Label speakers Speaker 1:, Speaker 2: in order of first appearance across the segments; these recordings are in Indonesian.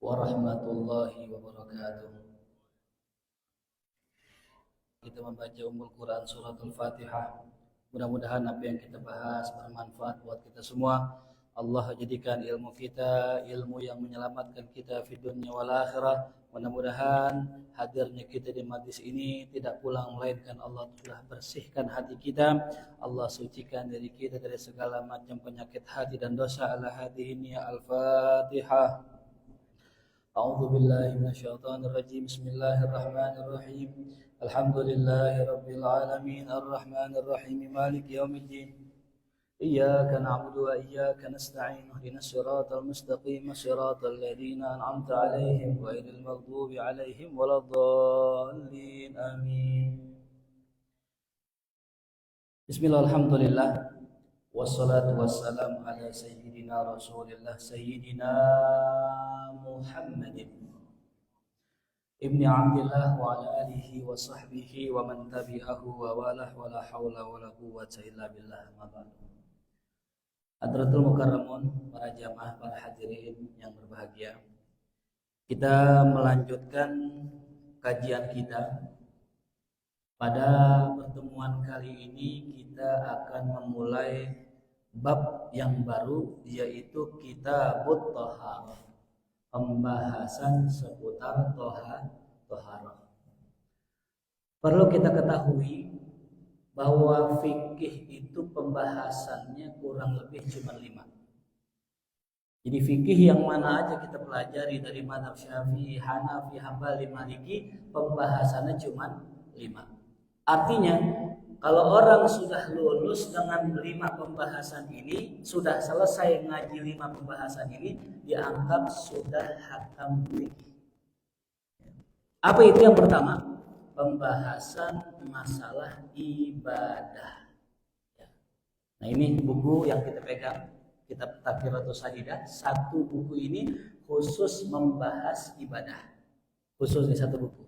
Speaker 1: warahmatullahi wabarakatuh. Kita membaca Ummul Quran surat Al-Fatihah. Mudah-mudahan apa yang kita bahas bermanfaat buat kita semua. Allah jadikan ilmu kita ilmu yang menyelamatkan kita di dunia wal akhirah. Mudah-mudahan hadirnya kita di majlis ini tidak pulang melainkan Allah telah bersihkan hati kita. Allah sucikan diri kita dari segala macam penyakit hati dan dosa. Ala hadihin ya Al-Fatihah. أعوذ بالله من الشيطان الرجيم بسم الله الرحمن الرحيم الحمد لله رب العالمين الرحمن الرحيم مالك يوم الدين إياك نعبد وإياك نستعين اهدنا الصراط المستقيم صراط الذين أنعمت عليهم غير المغضوب عليهم ولا الضالين آمين بسم الله الحمد لله wassalatu wassalamu ala sayyidina rasulillah sayyidina Muhammadin ibni Abdillah wa ala alihi wa sahbihi wa man tabi'ahu wa walah wa la hawla wa la quwwata illa billah. Hadratul Mukarramun, para jamaah, para hadirin yang berbahagia, kita melanjutkan kajian kita. Pada pertemuan kali ini kita akan memulai bab yang baru, yaitu Kitabut Thaharah, pembahasan seputar thaharah. Perlu kita ketahui bahwa fikih itu pembahasannya kurang lebih cuma 5. Jadi fikih yang mana aja kita pelajari dari mazhab Syafi'i, Hanafi, Hambali, Maliki, pembahasannya cuma 5. Artinya, kalau orang sudah lulus dengan 5 pembahasan ini, sudah selesai ngaji 5 pembahasan ini, dianggap sudah hatam fikih. Apa itu yang pertama? Pembahasan masalah ibadah. Nah, ini buku yang kita pegang, Kitab Taqriratus Sadidah. Satu buku ini khusus membahas ibadah. Khusus di satu buku.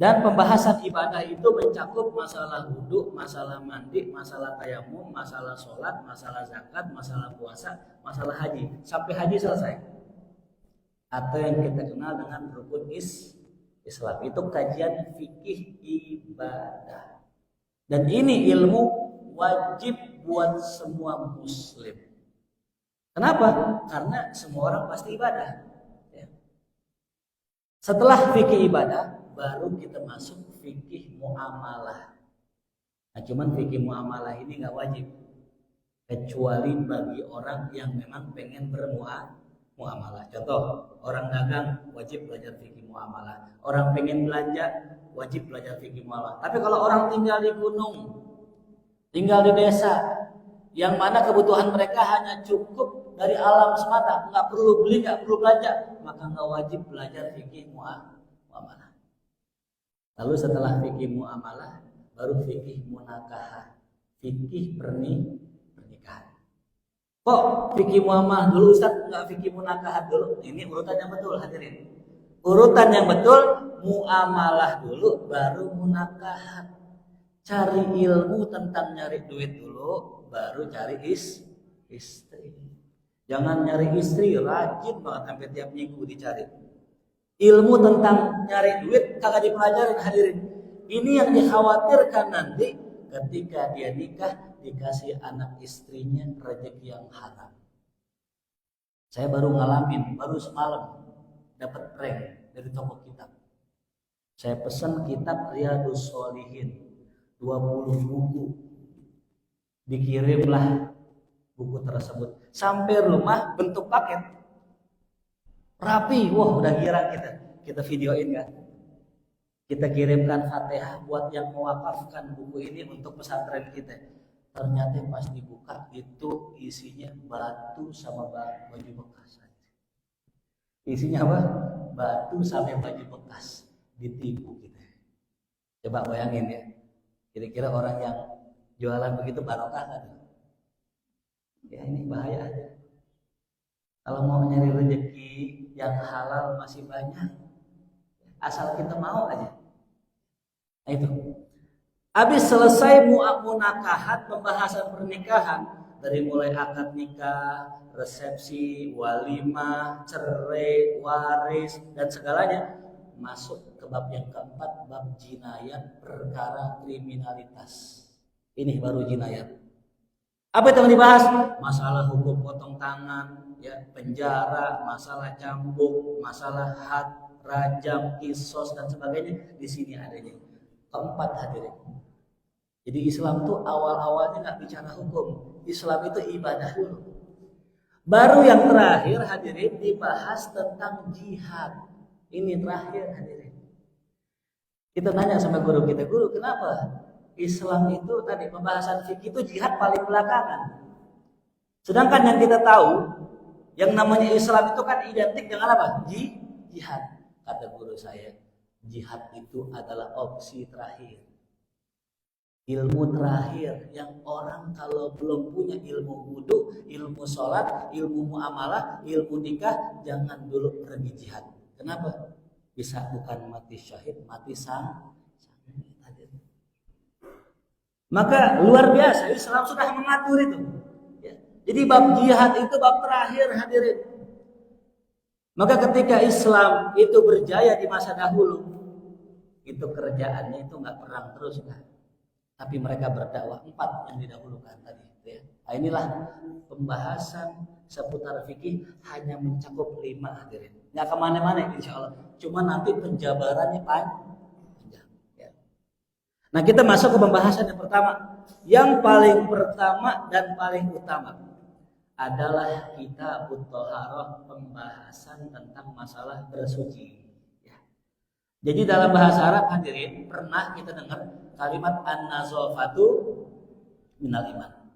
Speaker 1: Dan pembahasan ibadah itu mencakup masalah wudhu, masalah mandi, masalah tayamum, masalah sholat, masalah zakat, masalah puasa, masalah haji. Sampai haji selesai. Atau yang kita kenal dengan rukun Islam. Itu kajian fikih ibadah. Dan ini ilmu wajib buat semua muslim. Kenapa? Karena semua orang pasti ibadah. Setelah fikih ibadah, baru kita masuk fikih muamalah. Nah, cuman fikih muamalah ini nggak wajib, kecuali bagi orang yang memang pengen bermuamalah. Contoh, orang dagang wajib belajar fikih muamalah. Orang pengen belanja wajib belajar fikih muamalah. Tapi kalau orang tinggal di gunung, tinggal di desa, yang mana kebutuhan mereka hanya cukup dari alam semata, nggak perlu beli, nggak perlu belanja, maka nggak wajib belajar fikih muamalah. Lalu setelah fikih muamalah, baru fikih munakahah, fikih pernikahan. Kok fikih muamalah dulu Ustaz, enggak fikih munakahah dulu? Ini urutan yang betul, hadirin. Urutan yang betul, muamalah dulu, baru munakahah. Cari ilmu tentang nyari duit dulu, baru cari istri. Jangan nyari istri rajin banget sampai tiap minggu dicari. Ilmu tentang nyari duit kagak dipelajarin, hadirin. Ini yang dikhawatirkan nanti ketika dia nikah, dikasih anak istrinya rezeki yang haram. Saya baru ngalamin, baru semalam dapat prank dari toko kitab. Saya pesan kitab Riyadhus Shalihin 20 buku. Dikirimlah buku tersebut sampai rumah bentuk paket. Rapi, wah udah girang kita videoin kan. Kita kirimkan Fatihah buat yang mewakafkan buku ini untuk pesantren kita. Ternyata pas dibuka itu isinya batu sama baju bekas. Isinya apa? Batu sama baju bekas. Ditipu kita. Coba bayangin ya. Kira-kira orang yang jualan begitu barokah kan? Ya ini bahaya aja. Kalau mau nyari rezeki yang halal masih banyak, asal kita mau aja. Nah itu. Habis selesai munakahat, pembahasan pernikahan, dari mulai akad nikah, resepsi, walimah, cerai, waris, dan segalanya, masuk ke bab yang keempat, bab jinayat, perkara kriminalitas. Ini baru jinayat. Apa itu yang dibahas? Masalah hukum potong tangan, ya, penjara, masalah cambuk, masalah had, rajam, kisos, dan sebagainya. Di sini adanya. Keempat hadirin. Jadi Islam tuh awal-awalnya nggak bicara hukum. Islam itu ibadah dulu. Baru yang terakhir hadirin dibahas tentang jihad. Ini terakhir hadirin. Kita tanya sama guru kita, guru kenapa Islam itu tadi pembahasan fikih itu jihad paling belakangan. Sedangkan yang kita tahu yang namanya Islam itu kan identik dengan apa? Jihad. Kata guru saya, jihad itu adalah opsi terakhir. Ilmu terakhir yang orang kalau belum punya ilmu wudu, ilmu sholat, ilmu muamalah, ilmu nikah, jangan dulu pergi jihad. Kenapa? Bisa bukan mati syahid, mati sang. Maka luar biasa Islam sudah mengatur itu. Ya. Jadi bab jihad itu bab terakhir hadirin. Maka ketika Islam itu berjaya di masa dahulu, itu kerjaannya itu nggak perang terus kan. Tapi mereka berdakwah 4 yang didahulukan tadi. Ya. Nah, inilah pembahasan seputar fikih hanya mencakup 5 hadirin. Nggak kemana-mana insya Allah. Cuma nanti penjabarannya panjang. Nah kita masuk ke pembahasan yang pertama. Yang paling pertama dan paling utama adalah kitabut thaharah, pembahasan tentang masalah bersuci. Ya. Jadi dalam bahasa Arab hadirin pernah kita dengar kalimat an-nazafatu minal iman.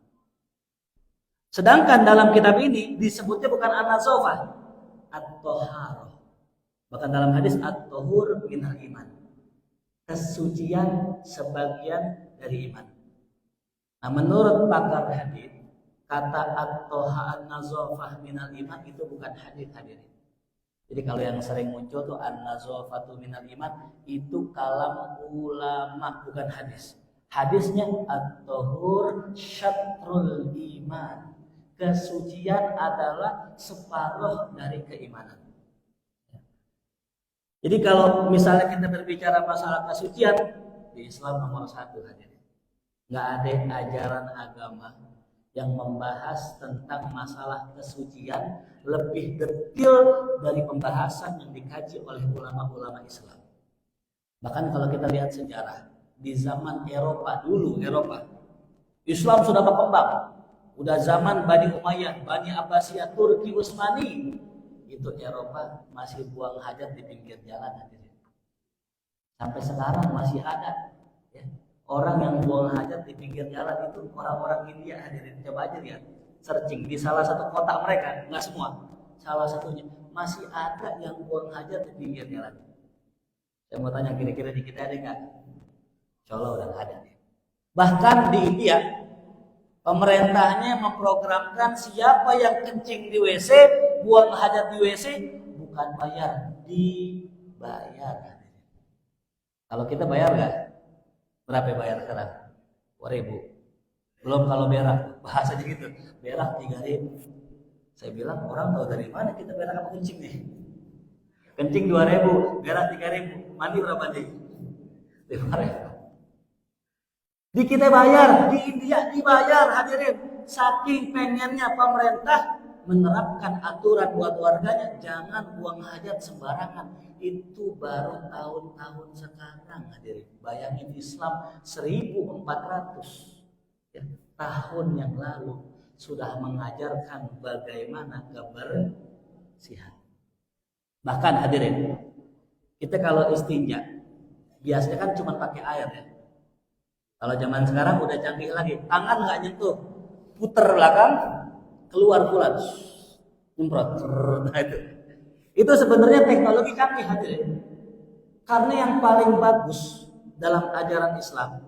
Speaker 1: Sedangkan dalam kitab ini disebutnya bukan an-nazafah, at-thaharah. Bahkan dalam hadis at-tahur minal iman. Kesucian sebagian dari iman. Nah, menurut pakar hadis, kata at-toha an-nazafah minal iman itu bukan hadis hadirin. Jadi kalau yang sering muncul tuh an-nazafatu minal iman itu kalam ulama bukan hadis. Hadisnya at-tahur syatrul iman. Kesucian adalah separuh dari keimanan. Jadi kalau misalnya kita berbicara masalah kesucian di Islam nomor 1 hadirin. Nggak ada ajaran agama yang membahas tentang masalah kesucian lebih detail dari pembahasan yang dikaji oleh ulama-ulama Islam. Bahkan kalau kita lihat sejarah di zaman Eropa dulu, Islam sudah berkembang. Udah zaman Bani Umayyah, Bani Abbasiyah, Turki, Utsmani. Itu Eropa masih buang hajat di pinggir jalan hadirin. Sampai sekarang masih ada ya. Orang yang buang hajat di pinggir jalan itu orang-orang India hadirin. Coba aja lihat, searching di salah satu kota mereka, nggak semua, salah satunya masih ada yang buang hajat di pinggir jalan. Saya mau tanya kira-kira di kita ada nggak? Insya Allah udah ada. Bahkan di India pemerintahnya memprogramkan siapa yang kencing di WC, buang hajat di WC, bukan bayar, dibayar. Kalau kita bayar nggak? Berapa bayar sekarang? 2.000. Belum kalau berak, bahasanya gitu. Berak 3.000. Saya bilang orang tahu dari mana kita berak apa kencing nih? Kencing 2.000, berak 3.000. Mandi berapa nih? 5.000. Di kita bayar, di India dibayar hadirin. Saking pengennya pemerintah menerapkan aturan buat warganya jangan buang hajat sembarangan. Itu baru tahun-tahun sekarang hadirin. Bayangin Islam 1400 ya, tahun yang lalu sudah mengajarkan bagaimana kebersihan. Bahkan hadirin, kita kalau istinja biasanya kan cuma pakai air ya. Kalau zaman sekarang udah canggih lagi, tangan nggak nyentuh, puter belakang, keluar pula, nyemprot. Nah itu sebenarnya teknologi canggih hadirin. Karena yang paling bagus dalam ajaran Islam,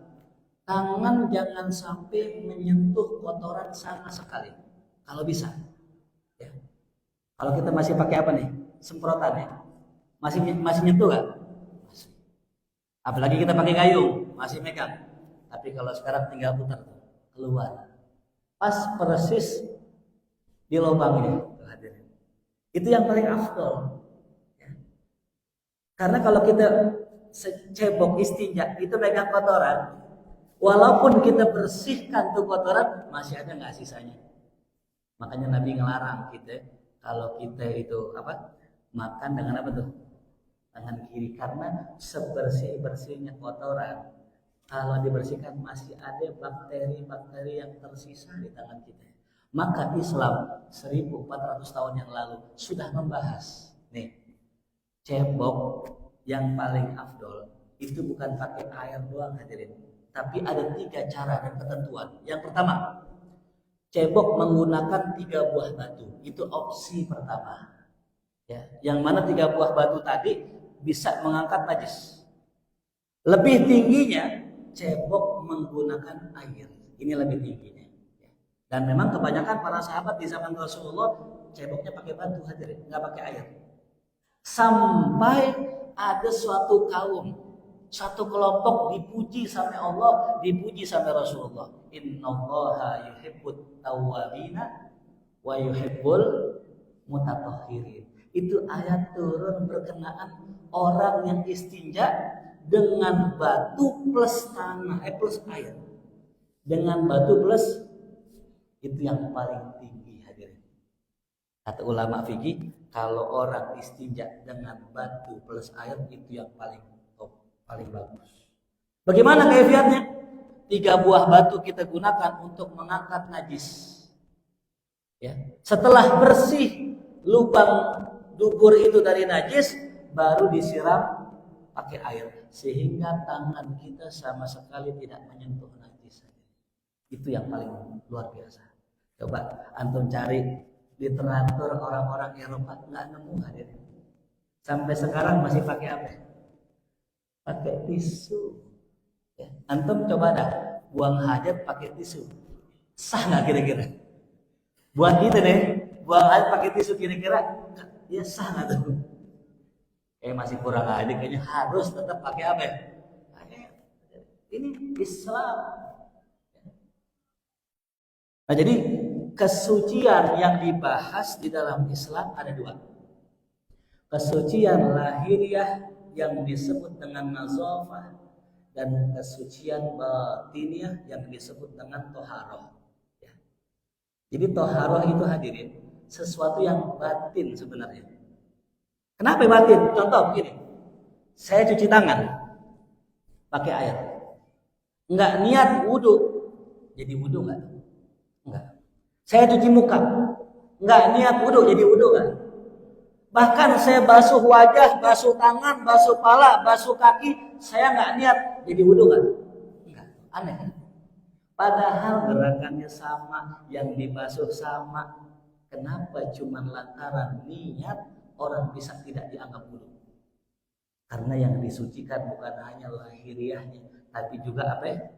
Speaker 1: tangan jangan sampai menyentuh kotoran sama sekali, kalau bisa. Ya. Kalau kita masih pakai apa nih, semprotan ya, masih nyentuh nggak? Masih. Apalagi kita pakai gayung, masih megang. Tapi kalau sekarang tinggal putar keluar. pas persis di lubangnya. Itu yang paling afdol. Karena kalau kita cebok istinja itu megang kotoran, walaupun kita bersihkan tuh kotoran, masih ada nggak sisanya. Makanya Nabi ngelarang kita kalau kita itu makan dengan apa tuh? Tangan kiri, karena sebersih-bersihnya kotoran, kalau dibersihkan masih ada bakteri-bakteri yang tersisa di tangan kita. Maka Islam 1400 tahun yang lalu sudah membahas nih, cebok yang paling afdol itu bukan pakai air doang hadirin, tapi ada 3 cara dan ketentuan. Yang pertama, cebok menggunakan 3 buah batu. Itu opsi pertama. Ya, yang mana 3 buah batu tadi bisa mengangkat najis. Lebih tingginya cebok menggunakan air. Ini lebih tingginya. Dan memang kebanyakan para sahabat di zaman Rasulullah ceboknya pakai batu hadirin, nggak pakai air. Sampai ada suatu kaum, satu kelompok dipuji sama Allah, dipuji sama Rasulullah. Innallaha yuhibbut tawwabina wa yuhibbul mutatahhirin. Itu ayat turun berkenaan orang yang istinja dengan batu plus tanah, plus air. Dengan batu plus, itu yang paling tinggi hadirin. Kata ulama fikih, kalau orang istinja dengan batu plus air itu yang paling top, paling bagus. Bagaimana kaifiatnya? 3 buah batu kita gunakan untuk mengangkat najis. Ya. Setelah bersih lubang dubur itu dari najis, baru disiram pakai air sehingga tangan kita sama sekali tidak menyentuh najis. Itu yang paling luar biasa. Coba antum cari literatur orang-orang Eropa, nggak nemu hadir. Sampai sekarang masih pakai apa? Pakai tisu. Ya. Antum coba dah buang hajat pakai tisu, sah nggak kira-kira? Buat kita deh, buang hajat pakai tisu kira-kira, ya sah nggak tuh? Masih kurang aja, kayaknya harus tetap pakai apa? Ini Islam. Nah, jadi kesucian yang dibahas di dalam Islam ada 2. Kesucian lahiriah yang disebut dengan nazafah, dan kesucian batiniah yang disebut dengan toharoh. Ya. Jadi toharoh itu hadirin sesuatu yang batin sebenarnya. Kenapa batin? Contoh begini, saya cuci tangan pakai air, nggak niat wudhu, jadi wudhu nggak? Enggak. Saya cuci muka, enggak niat wudhu, jadi wudhu kan? Bahkan saya basuh wajah, basuh tangan, basuh pala, basuh kaki, saya enggak niat, jadi wudhu kan? Enggak. Aneh kan? Padahal gerakannya sama, yang dibasuh sama. Kenapa cuma lantaran niat orang bisa tidak dianggap wudhu? Karena yang disucikan bukan hanya lahiriahnya, tapi juga apa?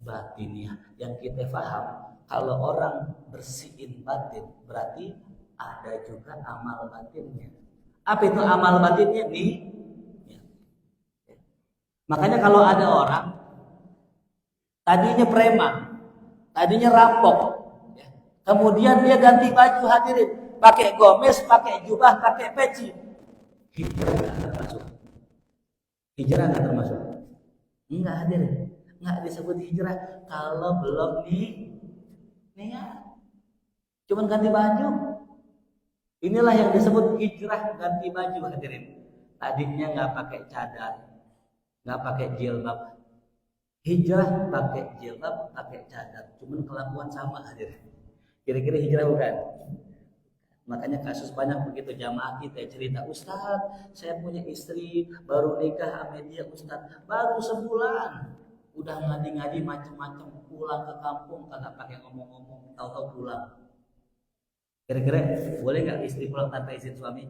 Speaker 1: Batiniah. Yang kita paham, kalau orang bersihin batin, berarti ada juga amal batinnya. Apa itu amal batinnya? Nih. Ya. Makanya kalau ada orang tadinya preman, tadinya rampok, ya. Kemudian dia ganti baju hadirin, pakai gomes, pakai jubah, pakai peci, hijrah nggak termasuk? Hijrah nggak termasuk? Enggak hadirin, nggak disebut hijrah kalau belum niat, cuman ganti baju. Inilah yang disebut hijrah ganti baju hadirin. Tadinya nggak pakai cadar, nggak pakai jilbab. Hijrah pakai jilbab, pakai cadar, cuman kelakuan sama hadirin. Kira-kira hijrah bukan? Makanya kasus banyak begitu jamaah kita cerita, Ustaz, saya punya istri baru nikah sama dia Ustaz, baru sebulan udah ngadi-ngadi macam-macam, pulang ke kampung kagak pakai ngomong-ngomong, tahu-tahu pulang. Kira-kira boleh nggak istri pulang tanpa izin suami?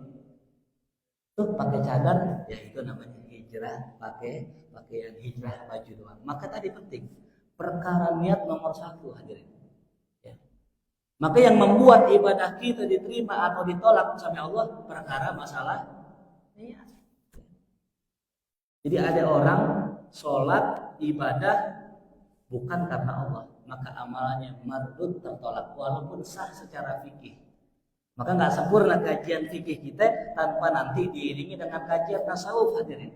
Speaker 1: Tuh pakai cadar, ya itu namanya hijrah, pakai pakaian hijrah baju doang. Maka tadi penting, perkara niat nomor 1 hadirin. Ya. Maka yang membuat ibadah kita diterima atau ditolak sama Allah perkara masalah niat. Jadi ada orang sholat ibadah bukan karena Allah, maka amalannya mardud, tertolak walaupun sah secara fikih. Maka nggak sempurna kajian fikih kita tanpa nanti diiringi dengan kajian tasawuf, hadirin.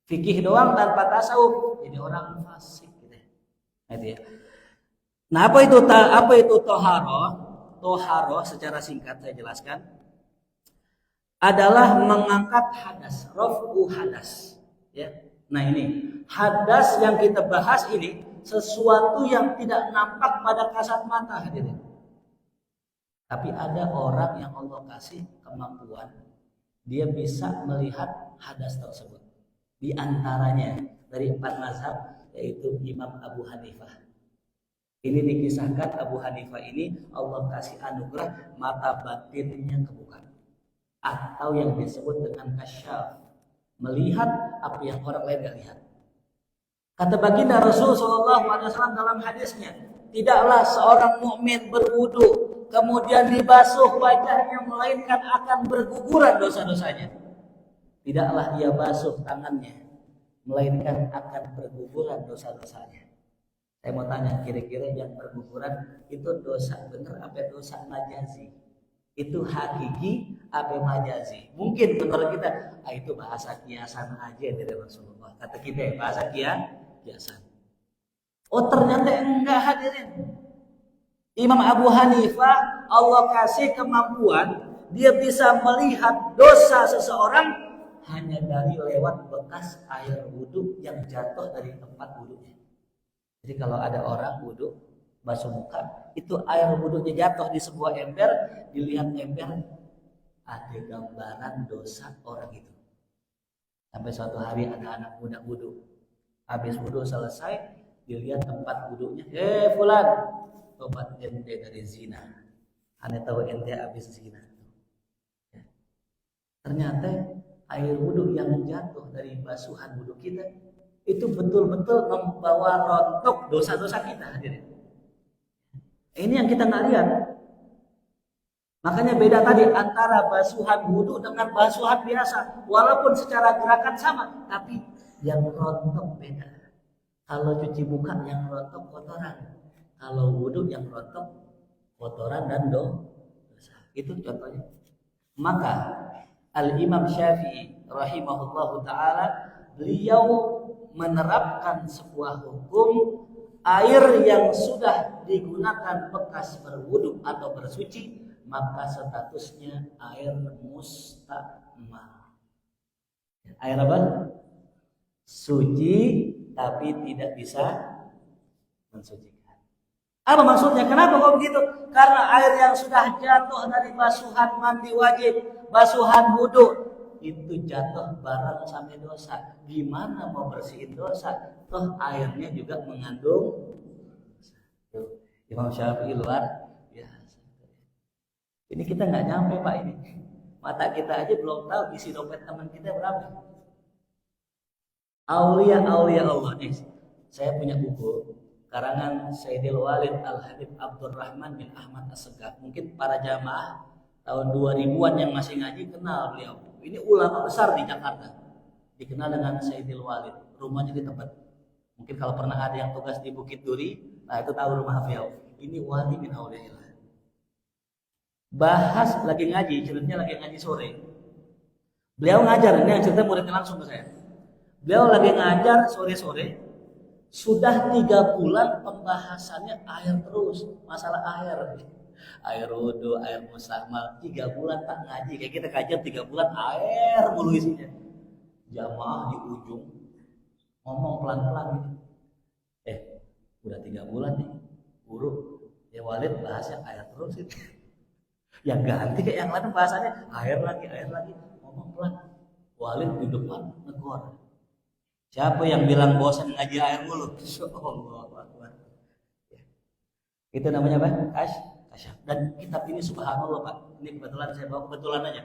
Speaker 1: Fikih doang tanpa tasawuf jadi orang fasik gitu. Gitu ya. Nah, apa itu toharoh? Toharoh secara singkat saya jelaskan adalah mengangkat hadas, raf'u hadas. Ya. Nah ini hadas yang kita bahas ini sesuatu yang tidak nampak pada kasat mata, hadirin. Tapi ada orang yang Allah kasih kemampuan, dia bisa melihat hadas tersebut. Di antaranya dari 4 mazhab yaitu Imam Abu Hanifah. Ini dikisahkan Abu Hanifah ini Allah kasih anugerah mata batinnya kebuka, atau yang disebut dengan kasyaf, melihat apa yang orang lain tidak lihat. Kata baginda Rasul SAW dalam hadisnya, tidaklah seorang mukmin berwudu kemudian dibasuh wajahnya melainkan akan berguguran dosa-dosanya. Tidaklah ia basuh tangannya melainkan akan berguguran dosa-dosanya. Saya mau tanya, kira-kira yang berguguran itu dosa benar apa dosa majazi? Itu hakiki apa majazi? Mungkin menurut kita itu bahasa kiasan aja dari Rasulullah. Kata kita bahasa kiasan. Oh ternyata enggak, hadirin. Imam Abu Hanifah Allah kasih kemampuan, dia bisa melihat dosa seseorang hanya dari lewat bekas air wudhu yang jatuh dari tempat wudhunya. Jadi kalau ada orang wudhu basuh muka, itu air wudhunya jatuh di sebuah ember, dilihat ember ada gambaran dosa orang itu. Sampai suatu hari ada anak muda wudhu, habis wudhu selesai, dilihat tempat wudhunya, fulan, tobat ente dari zina, ane tahu ente habis zina. Ya. Ternyata air wudhu yang jatuh dari basuhan wudhu kita itu betul-betul membawa rontok dosa-dosa kita, hadirin. Ini yang kita nggak lihat. Makanya beda tadi antara basuhan wudhu dengan basuhan biasa. Walaupun secara gerakan sama, tapi yang rontok beda. Kalau cuci muka yang rontok kotoran, kalau wudhu yang rontok kotoran dan dosa. Itu contohnya. Maka Al-Imam Syafi'i rahimahullahu ta'ala, beliau menerapkan sebuah hukum air yang sudah digunakan bekas berwudu atau bersuci, maka statusnya air musta'mal. Air apa? Suci tapi tidak bisa mensucikan. Apa maksudnya? Kenapa kok begitu? Karena air yang sudah jatuh dari basuhan mandi wajib, basuhan wudu, itu jatuh barang sampai dosa. Gimana mau bersihin dosa? Toh airnya juga mengandung dosa. Imam Syafi'i luar biasa. Ini kita nggak nyampe Pak ini. Mata kita aja belum tahu isi dompet teman kita berapa. Aulia Allah nih. Saya punya buku karangan Sayyidil Walid Al-Habib Abdurrahman bin Ahmad As-Segaf. Mungkin para jamaah tahun 2000-an yang masih ngaji kenal beliau. Ini ulama besar di Jakarta. Dikenal dengan Sayyidil Walid. Rumahnya di tempat. Mungkin kalau pernah ada yang tugas di Bukit Duri, nah itu tahu rumah beliau. Ini wali min auliyaillah. Bahas lagi ngaji, ceritanya lagi ngaji sore. Beliau ngajar, ini yang cerita muridnya langsung ke saya. Beliau lagi ngajar sore-sore, sudah 3 bulan pembahasannya air terus, masalah air. Air wudu, air musta'mal, 3 bulan tak ngaji. Kayak kita kajian 3 bulan air mulu isinya. Jamaah di ujung ngomong pelan-pelan gitu. Udah 3 bulan nih, guru ya Walid bahasnya air terus gitu. Yang ganti kayak yang lain bahasanya air lagi, ngomong pelan. Walid di depan negor. Siapa yang bilang bosan ngaji air mulu? Allah. Itu namanya apa? Kasyaf. Dan kitab ini subhanallah Pak, ini kebetulan saya bawa kebetulan aja.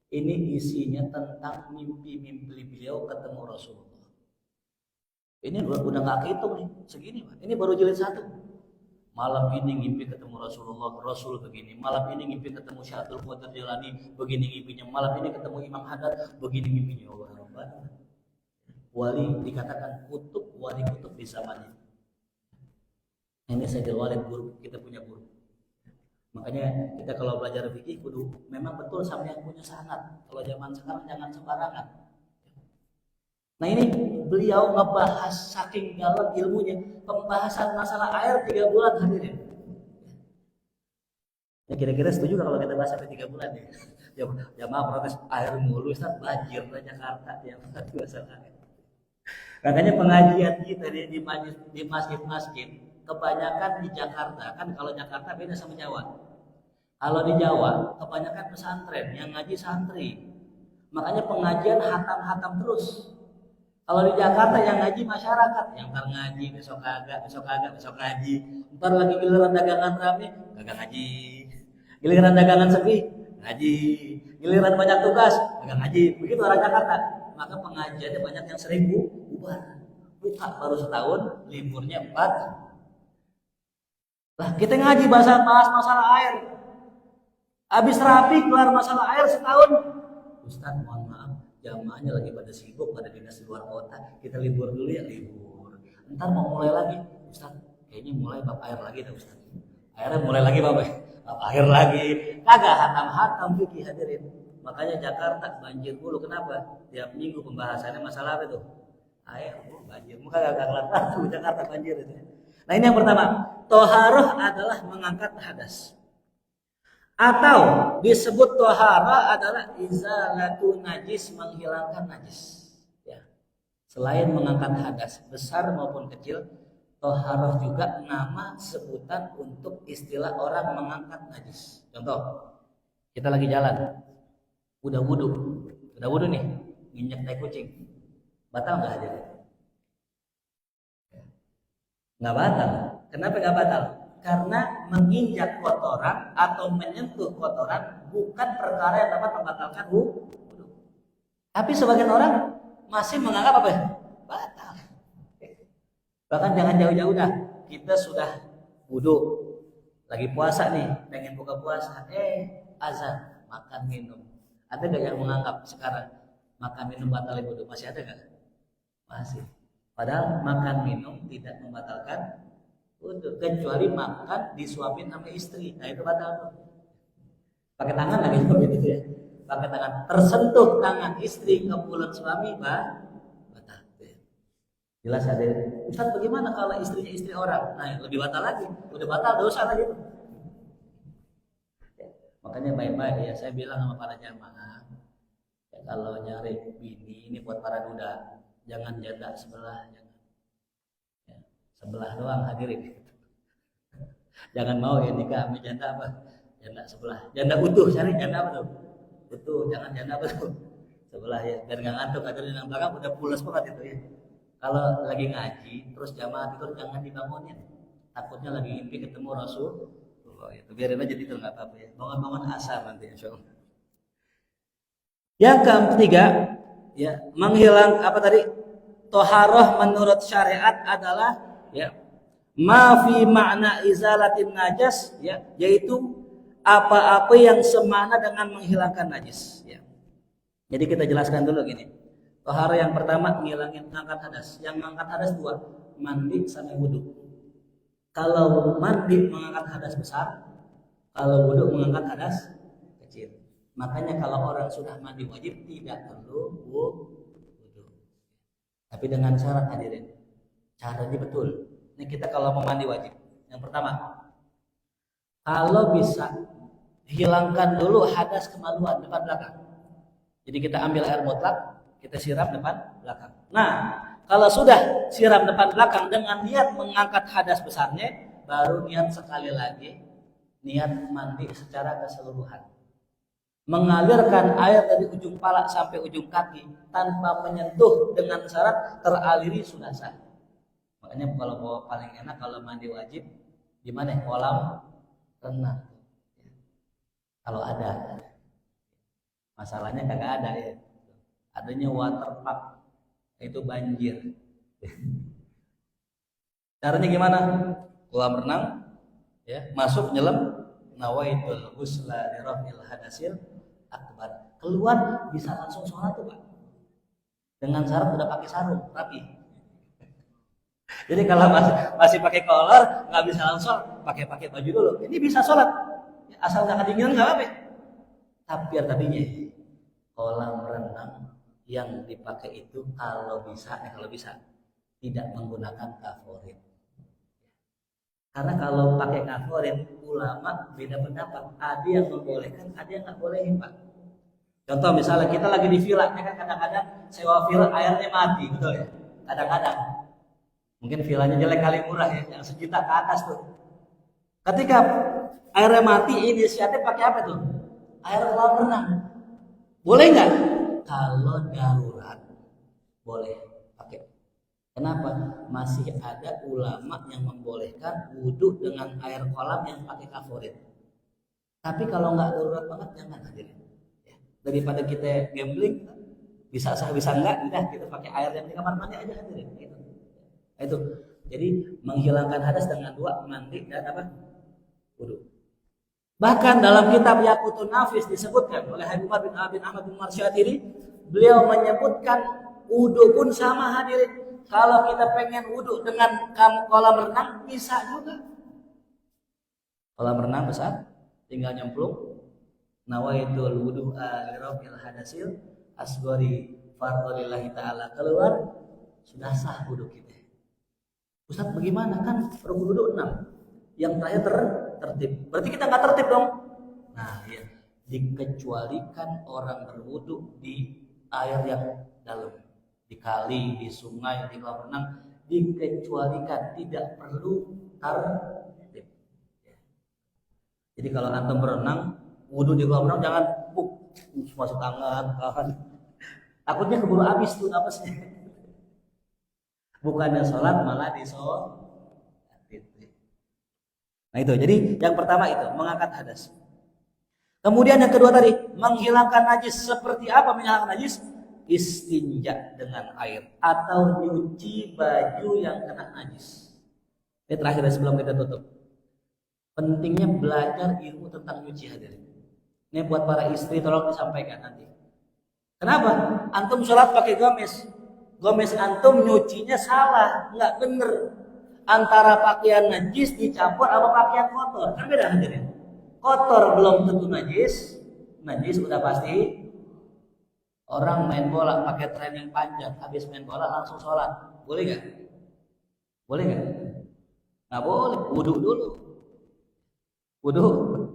Speaker 1: Ini isinya tentang mimpi-mimpi beliau ketemu Rasulullah. Ini udah nggak kehitung nih, segini Pak. Ini baru jilid 1. Malam ini ngimpi ketemu Rasulullah, Rasul begini. Malam ini ngimpi ketemu Syaikhul Qadir Jilani, begini ngimpinya. Malam ini ketemu Imam Haddad, begini ngimpinya. Allah Rabbana. Wali dikatakan kutub, wali kutub di zamannya. Ini Sayyidul Walid, guru kita punya guru. Makanya kita kalau belajar fikih kudu memang betul sama yang punya sanad. Kalau zaman sekarang jangan sembarangan. Nah ini beliau ngebahas saking dalam ilmunya, pembahasan masalah air 3 bulan hadirin. Ya kira-kira setuju gak kalau kita bahas sampai 3 bulan ya? Ya maaf protes air mulu, Ustaz, banjir di Jakarta ya masalah air. Makanya pengajian kita di masjid-masjid kebanyakan di Jakarta, kan kalau Jakarta beda sama Jawa. Kalau di Jawa kebanyakan pesantren yang ngaji santri, makanya pengajian hatam-hatam terus. Kalau di Jakarta yang ngaji masyarakat, yang ntar ngaji besok kagak, besok ngaji, ntar lagi giliran dagangan rame kagak ngaji, giliran dagangan sepi ngaji, giliran banyak tugas kagak ngaji. Begitu orang Jakarta, maka pengajiannya banyak yang sering bubar, buka baru setahun, liburnya 4. Lah kita ngaji bahas masalah air, habis rapi keluar masalah air setahun. Ustaz mohon maaf, jamaahnya lagi pada sibuk, pada dinas di luar kota, kita libur dulu ya, libur. Ntar mau mulai lagi, Ustaz kayaknya mulai bab air lagi dah Ustaz. Airnya mulai lagi bab air lagi, kagak hatam-hatam fikih hadirin. Makanya Jakarta banjir mulu, kenapa? Tiap minggu pembahasannya masalah apa tuh? Air, banjir. Muka gak kelar tuh Jakarta banjir itu. Nah ini yang pertama, toharoh adalah mengangkat hadas. Atau disebut toharoh adalah izalatu najis, menghilangkan najis. Ya. Selain mengangkat hadas besar maupun kecil, toharoh juga nama sebutan untuk istilah orang mengangkat najis. Contoh, kita lagi jalan, udah wudhu nih, nginjek tai kucing, batal nggak hadir? Nggak batal. Kenapa nggak batal? Karena menginjak kotoran atau menyentuh kotoran bukan perkara yang dapat membatalkan wudhu. Tapi sebagian orang masih menganggap apa? Batal. Bahkan jangan jauh-jauh dah. Kita sudah wudhu, lagi puasa nih, pengen buka puasa, azan, makan minum. Ada nggak yang menganggap sekarang makan minum batal wudhu? Masih ada nggak? Masih. Padahal makan minum tidak membatalkan wudhu, kecuali makan disuapin sama istri. Nah itu batal. Pakai tangan lagi gitu ya. Pakai tangan, tersentuh tangan istri ke mulut suami, batal. Jelas ada. Ustaz bagaimana kalau istrinya istri orang? Nah lebih batal lagi. Udah batal dosa lagi. Makanya baik-baik ya saya bilang sama para jamaah, ya, kalau nyari bini ini buat para duda, jangan janda sebelah, jangan. Ya, sebelah doang hadirin. Jangan mau ya nikah sama janda apa? Janda sebelah. Janda utuh, cari janda apa tuh? Utuh, jangan janda apa tuh? Sebelah ya. Dan nggak ngantuk, hadirin yang belakang udah pulas banget itu ya. Kalau lagi ngaji, terus jamaah tidur jangan dibangunin. Takutnya lagi mimpi ketemu Rasul. Oh, itu biarin aja tidur nggak apa-apa ya. Bangun-bangun asar nanti insyaallah. Yang ketiga, ya, menghilang apa tadi? Toharoh menurut syariat adalah ya ma fi makna izalatin najas, ya, yaitu apa-apa yang semana dengan menghilangkan najis, ya. Jadi kita jelaskan dulu gini. Toharoh yang pertama ngilangin mengangkat hadas. Yang mengangkat hadas 2, mandi sama wudhu. Kalau mandi mengangkat hadas besar, kalau wudhu mengangkat hadas kecil. Makanya kalau orang sudah mandi wajib tidak perlu wudhu. Tapi dengan syarat hadirin. Caranya betul. Ini kita kalau mau mandi wajib. Yang pertama, kalau bisa hilangkan dulu hadas kemaluan depan belakang. Jadi kita ambil air mutlak, kita siram depan belakang. Nah, kalau sudah siram depan belakang dengan niat mengangkat hadas besarnya, baru niat sekali lagi, niat mandi secara keseluruhan. Mengalirkan air dari ujung pala sampai ujung kaki tanpa menyentuh dengan syarat teraliri sudah sah. Makanya kalau paling enak kalau mandi wajib di mana? Kolam renang. Kalau ada. Masalahnya kagak ada ya. Adanya water park, itu banjir. Caranya gimana? Kolam renang, ya, masuk nyelam, nawaitul ghusla li raf'il hadasil akbar. Keluar bisa langsung sholat tuh Pak. Dengan syarat udah pakai sarung, rapi. Jadi kalau masih pakai kolor nggak bisa langsung pakai baju dulu. Ini bisa sholat asal nggak kedinginan nggak apa-apa. Tapi tadinya kolam renang yang dipakai itu kalau bisa tidak menggunakan kaforit. Karena kalau pakai kaforit ulama beda pendapat. Ada yang membolehkan, ada yang nggak bolehin Pak. Contoh misalnya kita lagi di villa, kan kadang-kadang sewa villa airnya mati, betul ya? Kadang-kadang. Mungkin villanya jelek kali murah ya, yang 1 juta ke atas tuh. Ketika airnya mati, inisiatif pakai apa tuh? Air kolam renang. Boleh nggak? Kalau darurat, boleh pakai. Kenapa? Masih ada ulama yang membolehkan wudhu dengan air kolam yang pakai kaforit. Tapi kalau nggak darurat banget, jangan hadirin. Daripada kita gambling, bisa sah bisa enggak, udah kita pakai air yang di kamar mandi aja hadirin. Gitu. Itu. Jadi menghilangkan hadas dengan 2, mandi dan apa? Wudu. Bahkan dalam kitab Yaqutun Nafis disebutkan oleh Habib Umar bin Ahmad bin Marsyatiri, beliau menyebutkan wudu pun sama hadirin. Kalau kita pengen wudu dengan kolam renang bisa juga. Kolam renang besar, tinggal nyemplung. Nawaitul wudu'a lirafil hadasil asghari fardholillahi ta'ala, keluar sudah sah wudu kita. Ustaz bagaimana, kan rukun wudu 6, yang terakhir tertib, berarti kita nggak tertib dong. Nah ya, dikecualikan orang berwudu di air yang dalam, di kali, di sungai, di kolam renang, dikecualikan, tidak perlu tertib. Jadi kalau antum berenang wudu di kolam renang jangan masuk tangan. Takutnya keburu habis tuh napasnya. Bukannya sholat malah disolat. Nah itu, jadi yang pertama itu mengangkat hadas. Kemudian yang kedua tadi menghilangkan najis. Seperti apa menghilangkan najis? Istinja dengan air atau nyuci baju yang kena najis. Ini terakhir sebelum kita tutup. Pentingnya belajar ilmu tentang nyuci hadirin. Ini buat para istri tolong disampaikan nanti. Kenapa? Antum sholat pakai gomes antum nyucinya salah, nggak bener. Antara pakaian najis dicampur sama pakaian kotor, kan beda hadirin. Kotor belum tentu najis, najis udah pasti. Orang main bola pakai training panjang, habis main bola langsung sholat, boleh nggak? Boleh nggak? Nggak boleh, wudu dulu. Wudu dulu.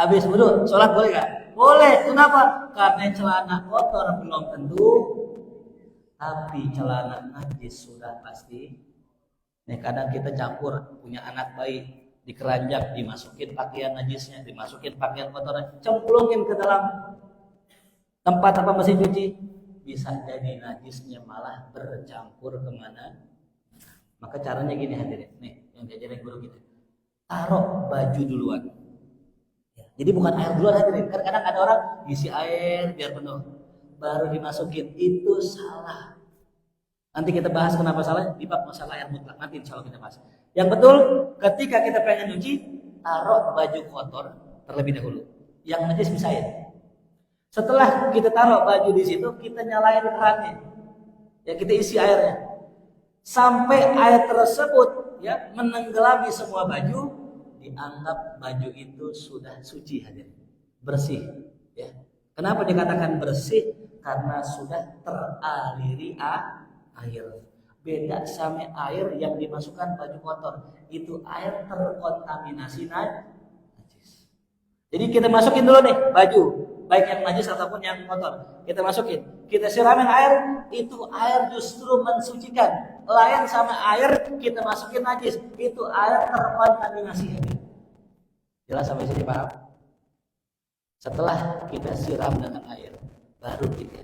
Speaker 1: Habis wudu, sholat boleh nggak? Boleh. Kenapa? Karena celana kotor belum tentu, tapi celana najis sudah pasti. Nih kadang kita campur, punya anak bayi, dikeranjak, dimasukin pakaian najisnya, dimasukin pakaian kotornya, cemplungin ke dalam tempat apa mesin cuci, bisa jadi najisnya malah bercampur kemana. Maka caranya gini hadirin, nih yang diajarin guru kita, taruh baju duluan. Jadi bukan air duluan hadirin, kadang-kadang ada orang isi air biar penuh, baru dimasukin, itu salah. Nanti kita bahas kenapa salah di bab masalah air mutlak, nanti insya Allah kita bahas. Yang betul, ketika kita pengen nyuci, taruh baju kotor terlebih dahulu. Yang najis bisa ya. Setelah kita taruh baju di situ, kita nyalain kerannya, ya kita isi airnya, sampai air tersebut ya menenggelami semua baju, dianggap baju itu sudah suci hadir, bersih. Ya. Kenapa dikatakan bersih? Karena sudah teraliri air. Beda sama air yang dimasukkan baju kotor, itu air terkontaminasi najis. Jadi kita masukin dulu nih baju, baik yang najis ataupun yang kotor, kita masukin, kita siramin air, itu air justru mensucikan. Lain sama air kita masukin najis, itu air terkontaminasi. Jelas sampai sini paham? Setelah kita siram dengan air, baru kita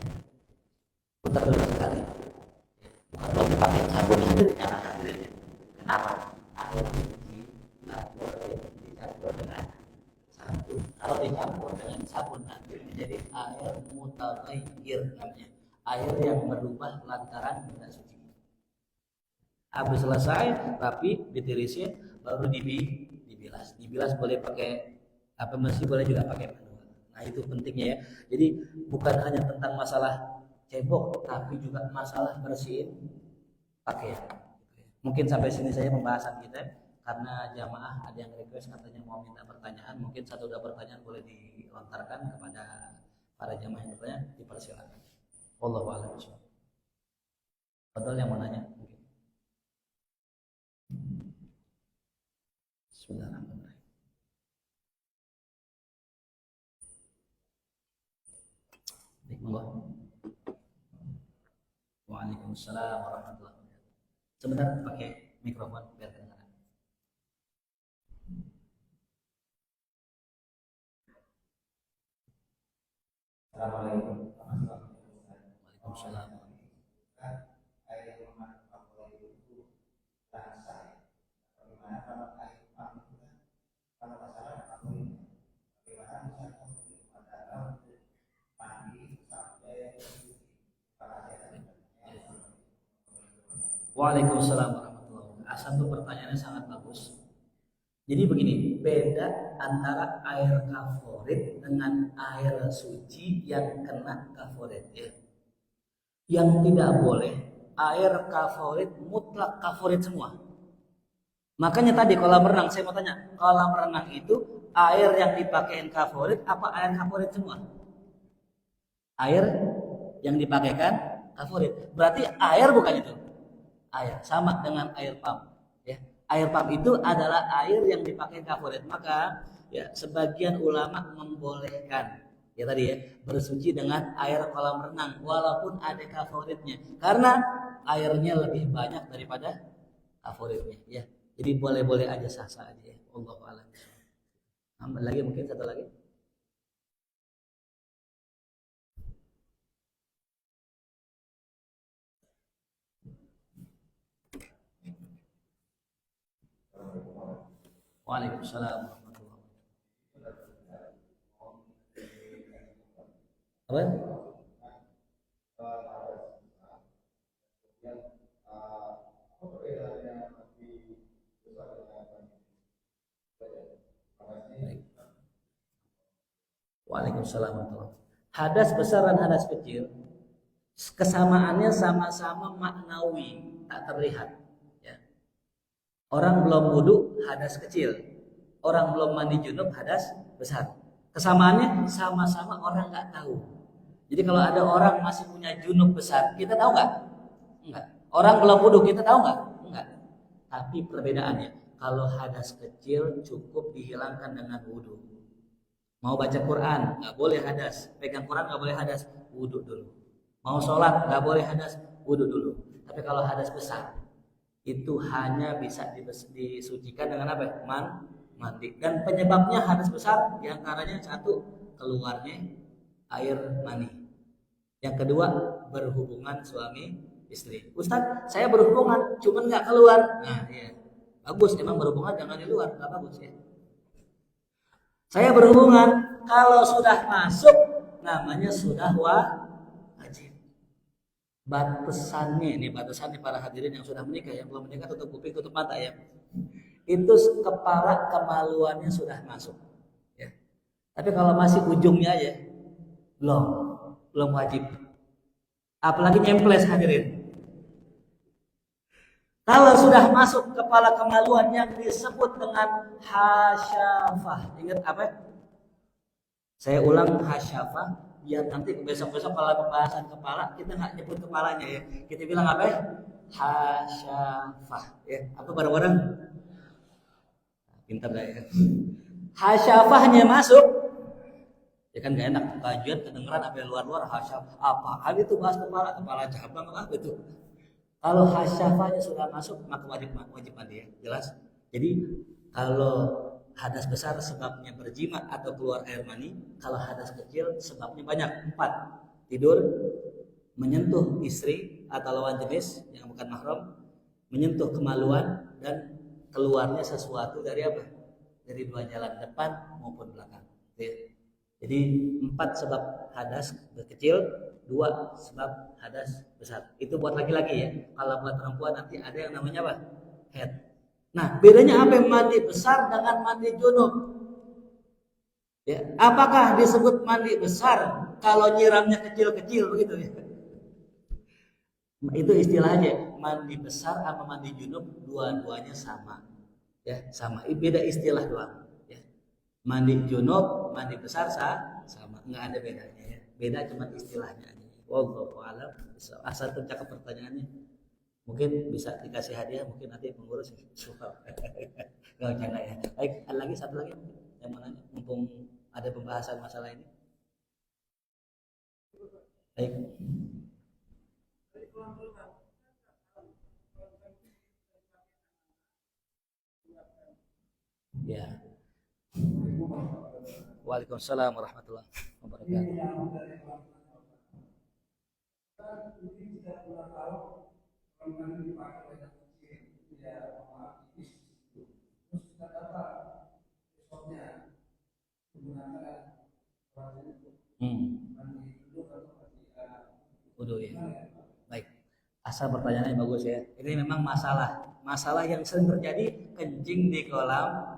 Speaker 1: putar dulu sekali. Kalau dipakai sabun hadirin, kenapa? Air suci nggak boleh dicampur dengan sabun. Kalau dicampur dengan sabun nanti menjadi air mutaghayyir namanya, air yang berubah lantaran tidak suci. Habis selesai, tapi ditirisin, baru dibilas. Dibilas boleh pakai apa mesin, boleh juga pakai manual. Nah itu pentingnya ya. Jadi bukan hanya tentang masalah cebok, tapi juga masalah bersihin pakaian. Mungkin sampai sini saja pembahasan kita, karena jamaah ada yang request katanya mau minta pertanyaan. Mungkin satu dua pertanyaan boleh dilontarkan kepada para jamaah yang bertanya, dipersilakan. Wallahu a'lam bishawab. Betul yang mau nanya? Mungkin. Bismillahirrahmanirrahim. Baik, monggo. Waalaikumsalam warahmatullahi wabarakatuh. Sebentar pakai mikrofon biar kedengaran. Assalamualaikum. Waalaikumsalam. Waalaikumsalam warahmatullahi wabarakatuh. Satu pertanyaannya sangat bagus. Jadi begini, beda antara air kaforit dengan air suci yang kena kaforit ya. Yang tidak boleh air kaforit mutlak kaforit semua. Makanya tadi kolam renang, saya mau tanya, kolam renang itu air yang dipakai kaforit apa air kaforit semua? Air yang dipakaikan kaforit. Berarti air bukan itu. Air sama dengan air pump ya. Air pump itu adalah air yang dipakai kaforit. Maka ya sebagian ulama membolehkan ya tadi ya bersuci dengan air kolam renang walaupun ada kaforitnya karena airnya lebih banyak daripada kaforitnya ya. Jadi boleh-boleh aja, sah-sah aja ya. Allahu a'lam. Tambah lagi mungkin satu lagi. Waalaikumsalam warahmatullahi wabarakatuh. Apa? Waalaikumsalam warahmatullahi wabarakatuh. Hadas besar dan hadas kecil kesamaannya sama-sama maknawi, tak terlihat. Orang belum wudhu hadas kecil, orang belum mandi junub hadas besar. Kesamaannya sama-sama orang nggak tahu. Jadi kalau ada orang masih punya junub besar, kita tahu nggak? Enggak. Orang belum wudhu kita tahu nggak? Enggak. Tapi perbedaannya, kalau hadas kecil cukup dihilangkan dengan wudhu. Mau baca Quran nggak boleh hadas, pegang Quran nggak boleh hadas, wudhu dulu. Mau sholat nggak boleh hadas, wudhu dulu. Tapi kalau hadas besar itu hanya bisa disucikan dengan apa? Mandi. Dan penyebabnya hadas besar diantaranya satu, keluarnya air mani. Yang kedua, berhubungan suami istri. Ustaz, saya berhubungan cuman nggak keluar. Nah ya bagus, emang berhubungan jangan di luar, nggak bagus ya. Saya berhubungan kalau sudah masuk namanya sudah wajib. Batasannya, ini batasannya para hadirin yang sudah menikah, yang belum menikah tutup kuping, tutup mata ya. Itu kepala kemaluannya sudah masuk ya. Tapi kalau masih ujungnya aja belum wajib. Apalagi nyemples hadirin. Kalau sudah masuk kepala kemaluan yang disebut dengan hasyafah. Ingat apa? Saya ulang, hasyafah. Biar nanti besok-besok kalau pembahasan kepala kita nggak nyebut kepalanya ya, kita bilang apa ya? Hasyafah ya. Apa bareng-bareng? Pintar dah ya. Hasyafahnya masuk ya kan, gak enak kajian kedengeran apa yang luar-luar hasyafah apa hal itu, bahas kepala cabang apa itu. Kalau hasyafahnya sudah masuk maka wajib mandi ya, jelas. Jadi kalau hadas besar sebabnya berjima atau keluar air mani. Kalau hadas kecil sebabnya banyak, 4. Tidur, menyentuh istri atau lawan jenis yang bukan mahram, menyentuh kemaluan, dan keluarnya sesuatu dari apa? Dari 2 jalan, depan maupun belakang. Jadi 4 sebab hadas kecil, 2 sebab hadas besar. Itu buat laki-laki ya. Kalau buat perempuan nanti ada yang namanya apa? Head. Nah, bedanya apa mandi besar dengan mandi junub? Ya, apakah disebut mandi besar kalau nyiramnya kecil-kecil begitu ya? Itu istilahnya mandi besar sama mandi junub dua-duanya sama. Ya, sama. Beda istilah doang. Ya. Mandi junub, mandi besar sama, nggak ada bedanya ya. Beda cuma istilahnya aja. Wallahu a'lam. Asal tercakap pertanyaannya. Mungkin bisa dikasih hadiah, mungkin nanti pengurus nggak bercanda ya. Baik, ada lagi satu lagi yang mau nanya, mumpung ada pembahasan masalah ini. Baik. Ya. Waalaikumsalam warahmatullahi wabarakatuh. Hmm. Wudu ya. Baik. Asal pertanyaannya bagus ya. Ini memang masalah yang sering terjadi, kencing di kolam.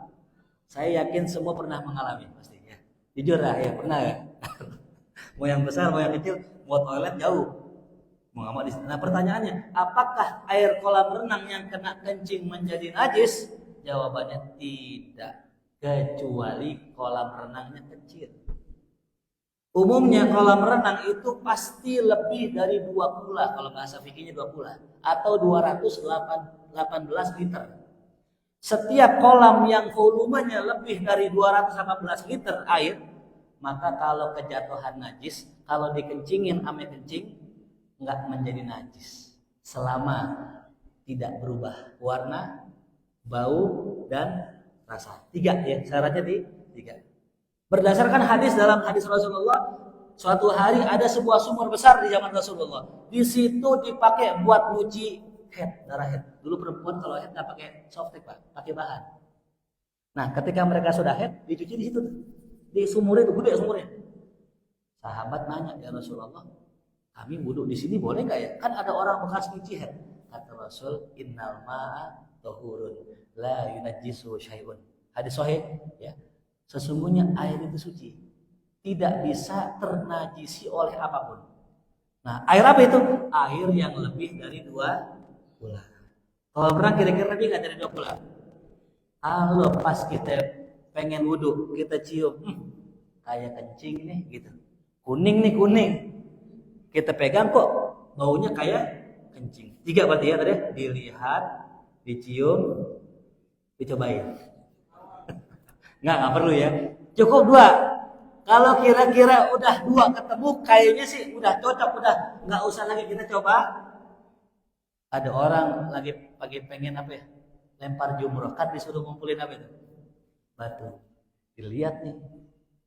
Speaker 1: Saya yakin semua pernah mengalami pasti ya. Jujur lah ya, pernah ya. Mau yang besar, mau yang kecil, mau toilet jauh. Mau nggak mau di sana. Nah, pertanyaannya, apakah air kolam renang yang kena kencing menjadi najis? Jawabannya tidak, kecuali kolam renangnya kecil. Umumnya kolam renang itu pasti lebih dari 2 kula, kalau bahasa fikihnya 2 kula, atau 218 liter. Setiap kolam yang volumenya lebih dari 218 liter air, maka kalau kejatuhan najis, kalau dikencingin ame kencing, nggak menjadi najis. Selama tidak berubah warna, bau, dan rasa. 3 ya, syaratnya 3. Berdasarkan dalam hadis Rasulullah, suatu hari ada sebuah sumur besar di zaman Rasulullah. Di situ dipakai buat nyuci darah head. Dulu perempuan kalau head nggak pakai softtek Pak, pakai bahan. Nah, ketika mereka sudah head, dicuci di situ, di sumur itu, gede sumurnya. Sahabat nanya, ya Rasulullah, kami wudhu di sini boleh nggak ya? Kan ada orang bekas nyuci head. Kata Rasul, innal ma'a tahurun, la yunajjisu syai'un. Hadis sahih, ya. Sesungguhnya air itu suci, tidak bisa ternajisi oleh apapun. Nah, air apa itu? Air yang lebih dari 2 bulan. Kalau pernah kira-kira lebih nggak dari 2 bulan? Kalau pas kita pengen wudhu, kita cium, kayak kencing nih, gitu. Kuning nih, kuning. Kita pegang kok, baunya kayak kencing. 3 berarti ya tadi, dilihat, dicium, dicobain. Nggak perlu ya. Cukup 2. Kalau kira-kira udah 2 ketemu, kayaknya sih udah cocok, udah nggak usah lagi kita coba. Ada orang lagi pengen apa ya? Lempar jumroh, kan disuruh ngumpulin apa itu? Batu. Dilihat nih,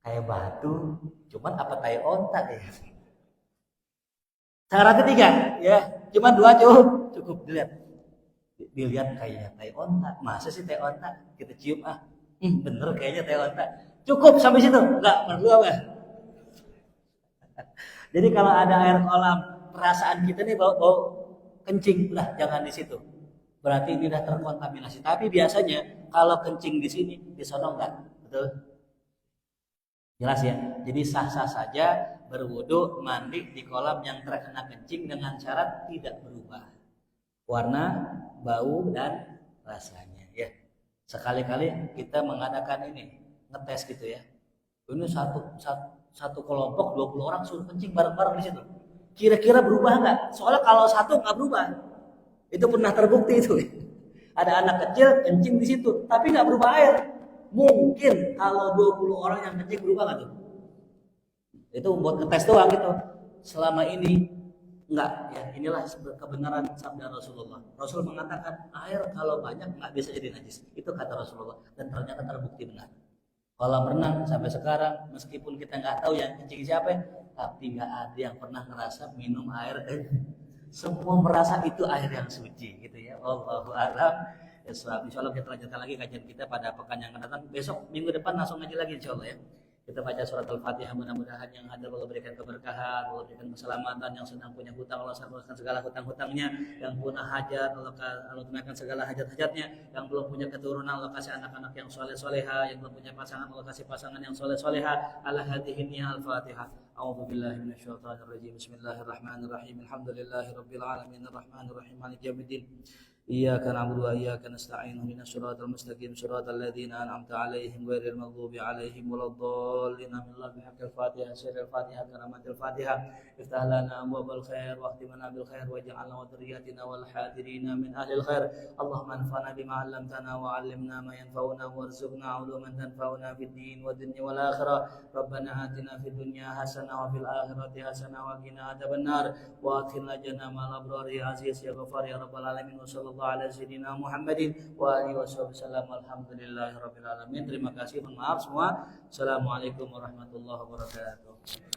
Speaker 1: kayak batu, cuman apa tai onta ya. Syarat ketiga, ya, cuman 2 cukup dilihat kayaknya tai onta. Masa sih tai onta? Kita cium bener kayaknya tai onta. Cukup sampai situ, nggak perlu apa. Jadi kalau ada air kolam, perasaan kita nih bau kencing, udah jangan di situ. Berarti ini udah terkontaminasi. Tapi biasanya kalau kencing di sini, di sono enggak, betul? Jelas ya. Jadi sah-sah saja berwudu mandi di kolam yang terkena kencing dengan syarat tidak berubah warna, bau, dan rasanya. Ya. Sekali-kali kita mengadakan ini, ngetes gitu ya. Ini satu kelompok 20 orang suruh kencing bareng-bareng di situ. Kira-kira berubah nggak? Soalnya kalau satu nggak berubah, itu pernah terbukti itu. Ada anak kecil kencing di situ, tapi nggak berubah air. Mungkin kalau 20 orang yang kencing berubah nggak tuh? Itu buat ngetes doang gitu. Selama ini nggak, ya inilah kebenaran sabda Rasulullah. Rasul mengatakan air kalau banyak nggak bisa jadi najis. Itu kata Rasulullah dan ternyata terbukti benar. Kolam renang sampai sekarang meskipun kita nggak tahu yang kencing siapa, tapi nggak ada yang pernah ngerasa minum air semua merasa itu air yang suci gitu ya. Allahu a'lam. Insya Allah kita lanjutkan lagi kajian kita pada pekan yang akan datang. Besok minggu depan langsung ngaji lagi insya Allah ya. Kita baca surat Al-Fatihah, mudah-mudahan yang hadir Allah berikan keberkahan, Allah berikan keselamatan, yang sedang punya hutang Allah salurkan segala hutang-hutangnya, yang punya hajat Allah tunaikan segala hajat-hajatnya, yang belum punya keturunan Allah kasih anak-anak yang soleh-soleha, yang belum punya pasangan Allah kasih pasangan yang soleh-soleha. Ala hadhihi Al-Fatihah. A'udzu billahi minasyaitonir rajim. Bismillahirrahmanirrahim. Alhamdulillahirabbil alamin arrahmanir rahim maliki yaumiddin. إياك نعبد وإياك نستعين اهدنا الصراط المستقيم صراط الذين أنعمت عليهم غير المغضوب عليهم ولا الضالين من الله بحق الفاتحة سر الفاتحة كرامة الفاتحة افتح لنا أبواب الخير واختمنا بالخير واجعلنا وذرياتنا والحاضرين من أهل الخير اللهم انفعنا بما علمتنا وعلمنا ما ينفعنا وارزقنا علوما تنفعنا في الدين والدنيا والآخرة ربنا آتنا في الدنيا حسنة وفي الآخرة حسنة وقنا عذاب النار وأدخلنا جنة مع الأبرار يا عزيز يا غفار يا رب العالمين وصلى ala sayyidina Muhammadin wa alihi wasallam. Alhamdulillahirabbil alamin. Terima kasih, mohon maaf semua. Assalamualaikum warahmatullahi wabarakatuh.